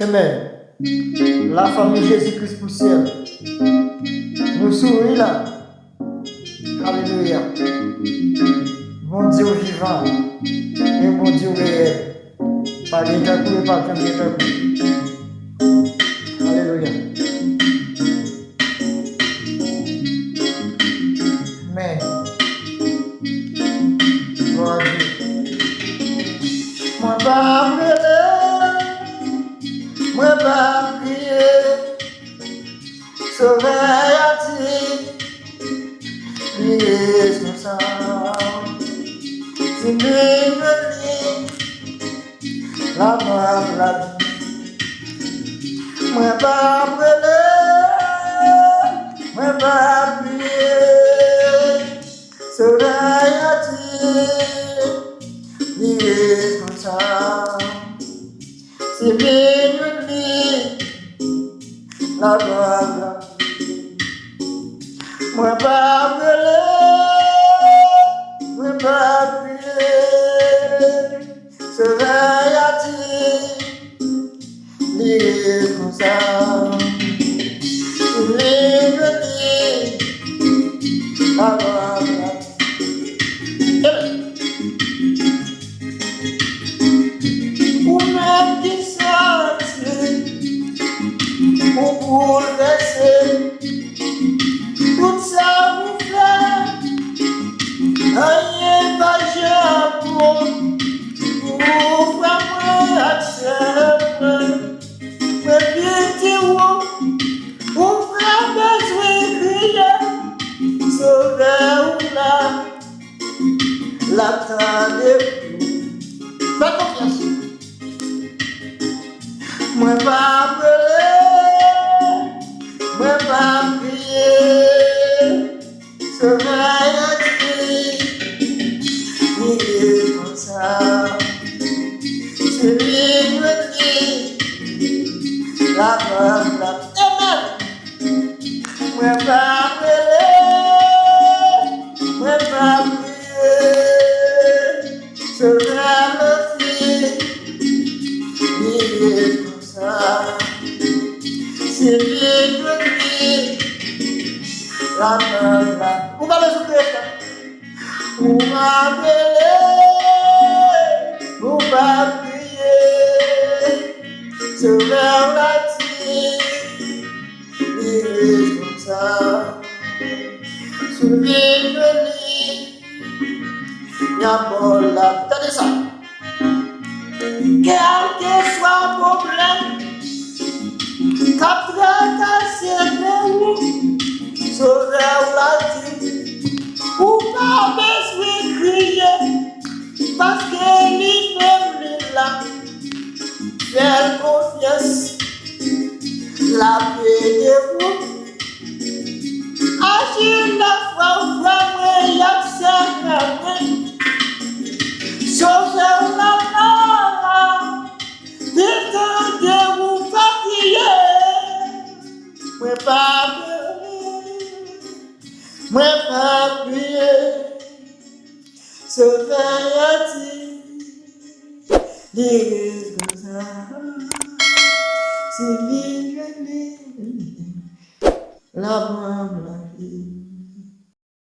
Amen. La famille Jésus-Kris.pou.syèl. Nous sourions là. Alléluia. Mon Dieu vivant et mon Dieu réel. Pas d'état et pas de d'état. Alléluia. Mais, gloire à Dieu. Moi pas brûler, moi pas prier, sauver à ti, prier son sang. C'est lui la mort, la vie. Moi pas brûler, moi pas prier, sauver à ti, prier son sang. C'est lui la mort, la vie. Moi pas brûler, moi pas prier, sauver à ti, prier son sang. C'est lui la mort, la vie. Ou même qui sentit, ou bouleverser, tout ça vous fait, rien pas jamais pour faire accepter. Mais bien dire, ou faire besoin de crier, sauver ou l'attendez. Fais confiance. Moi pas pleurer, moi pas prier, sauver à ti, prier comme ça. C'est lui qui me dit la bonne la Amen. Moi pas pleurer, moi pas prier, sauver à ti, prier comme ça. C'est lui qui me dit la bonne la. Où va le souper? Où m'appeler, où va prier, sauver la ti, prier comme ça. Sur lui me dit, y'a pas la. Tenez ça. Quel que soit le problème, qu'après ta sienne, sauver la ti, ou pas besoin de crier, parce que lui-même est là. Faire confiance, la paix de vous. Agir la foi, vraiment, y a ça, sauver la mort, détendez-vous, pas prier. Moi pas pleurer, moi pas prier, sauver à ti, dire comme ça. C'est lui, la mort, la vie.